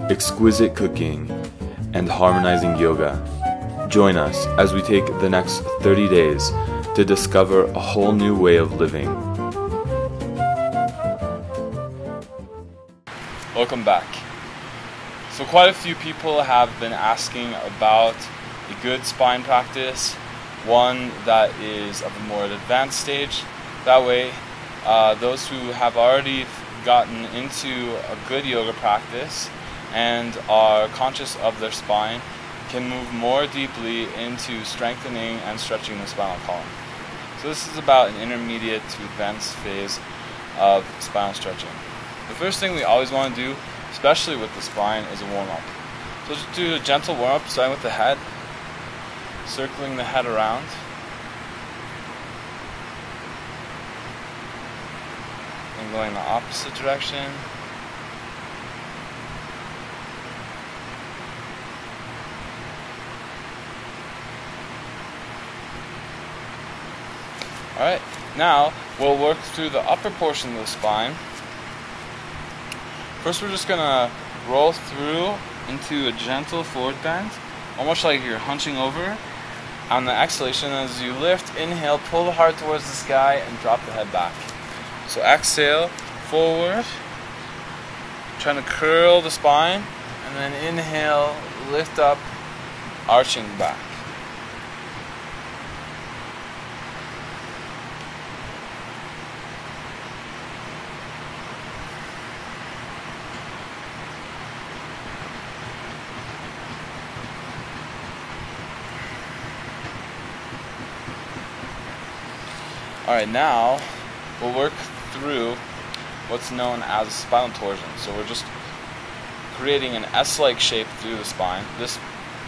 exquisite cooking, and harmonizing yoga. Join us as we take the next 30 days to discover a whole new way of living. Welcome back. So quite a few people have been asking about a good spine practice, one that is of a more advanced stage. That way, those who have already gotten into a good yoga practice and are conscious of their spine can move more deeply into strengthening and stretching the spinal column. So this is about an intermediate to advanced phase of spinal stretching. The first thing we always want to do, especially with the spine, is a warm-up. So just do a gentle warm-up, starting with the head, circling the head around. And going the opposite direction. Alright, now we'll work through the upper portion of the spine. First we're just going to roll through into a gentle forward bend, almost like you're hunching over. On the exhalation, as you lift, inhale, pull the heart towards the sky and drop the head back. So exhale, forward, trying to curl the spine, and then inhale, lift up, arching back. Alright, now we'll work through what's known as a spinal torsion. So we're just creating an S-like shape through the spine. This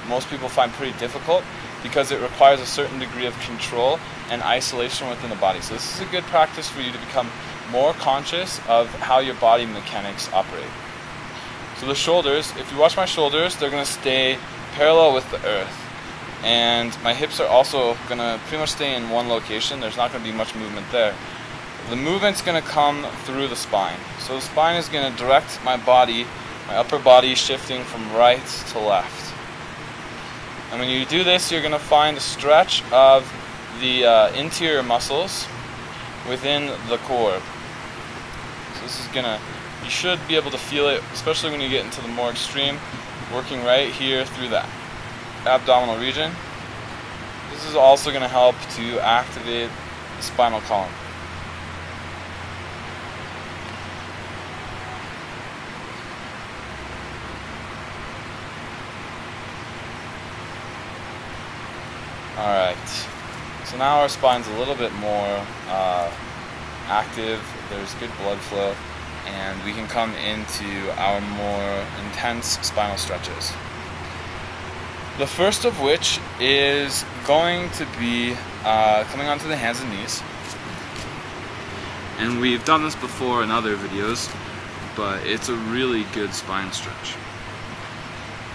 most people find pretty difficult because it requires a certain degree of control and isolation within the body. So this is a good practice for you to become more conscious of how your body mechanics operate. So the shoulders, if you watch my shoulders, they're going to stay parallel with the earth. And my hips are also going to pretty much stay in one location. There's not going to be much movement there. The movement's going to come through the spine. So the spine is going to direct my body, my upper body shifting from right to left. And when you do this, you're going to find a stretch of the interior muscles within the core. So this is going to, you should be able to feel it, especially when you get into the more extreme, working right here through that abdominal region. This is also going to help to activate the spinal column. Alright, so now our spine's a little bit more active, there's good blood flow, and we can come into our more intense spinal stretches. The first of which is going to be coming onto the hands and knees. And we've done this before in other videos, but it's a really good spine stretch.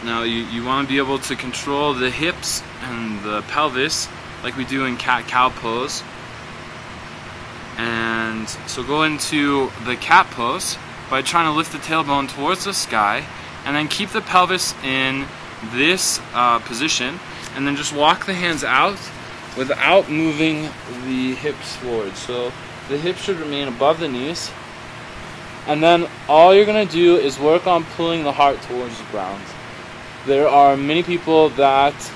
Now you want to be able to control the hips and the pelvis like we do in cat-cow pose. And so go into the cat pose by trying to lift the tailbone towards the sky and then keep the pelvis in this position, and then just walk the hands out without moving the hips forward. So the hips should remain above the knees, and then all you're going to do is work on pulling the heart towards the ground. There are many people that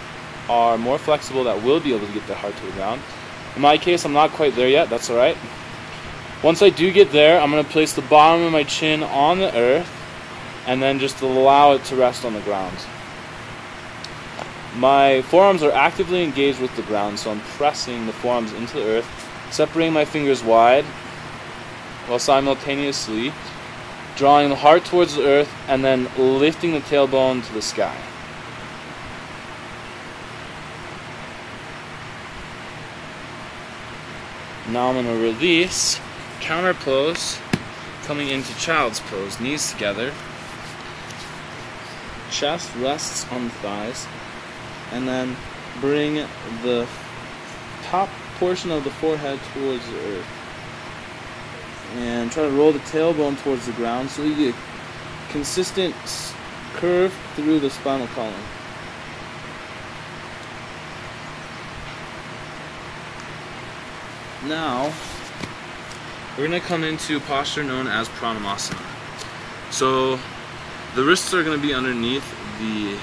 are more flexible that will be able to get their heart to the ground. In my case, I'm not quite there yet. That's alright. Once I do get there, I'm going to place the bottom of my chin on the earth and then just allow it to rest on the ground. My forearms are actively engaged with the ground, so I'm pressing the forearms into the earth, separating my fingers wide while simultaneously drawing the heart towards the earth and then lifting the tailbone to the sky. Now I'm going to release, counter pose, coming into child's pose, knees together, chest rests on the thighs, and then bring the top portion of the forehead towards the earth. And try to roll the tailbone towards the ground so you get consistent curve through the spinal column. Now, we're going to come into a posture known as Pranamasana. So, the wrists are going to be underneath the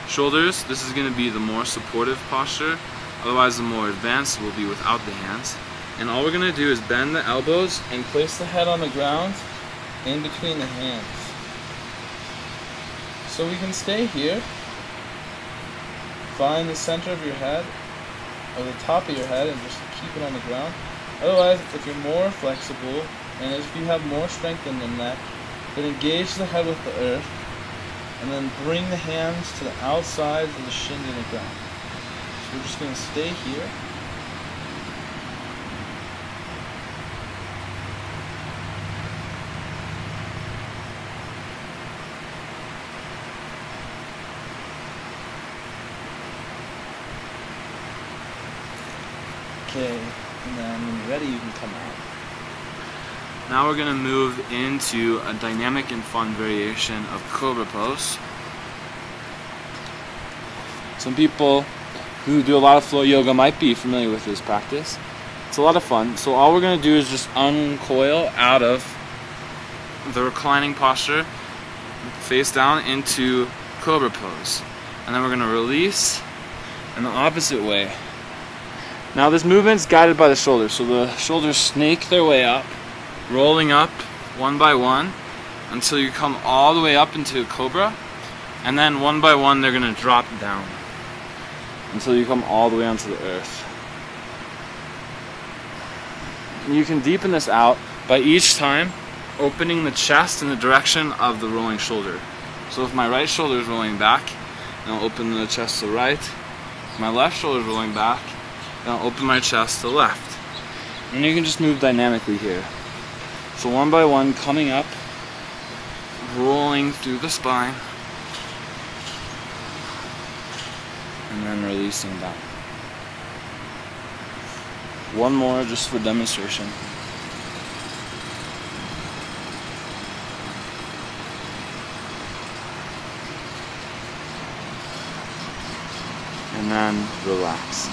shoulders. This is going to be the more supportive posture. Otherwise, the more advanced will be without the hands. And all we're going to do is bend the elbows and place the head on the ground in between the hands. So we can stay here. Find the center of your head, or the top of your head, and just keep it on the ground. Otherwise, if you're more flexible, and if you have more strength in the neck, then engage the head with the earth, and then bring the hands to the outsides of the shin to the ground. So we're just going to stay here. Okay, and then when you're ready, you can come out. Now we're going to move into a dynamic and fun variation of Cobra pose. Some people who do a lot of flow yoga might be familiar with this practice. It's a lot of fun. So all we're going to do is just uncoil out of the reclining posture, face down into Cobra pose. And then we're going to release in the opposite way. Now this movement's guided by the shoulders, so the shoulders snake their way up, rolling up one by one until you come all the way up into a cobra, and then one by one they're going to drop down until you come all the way onto the earth. And you can deepen this out by each time opening the chest in the direction of the rolling shoulder. So if my right shoulder is rolling back, then I'll open the chest to the right. If my left shoulder is rolling back, then I'll open my chest to the left. And you can just move dynamically here. So one by one, coming up, rolling through the spine, and then releasing down. One more just for demonstration. And then relax.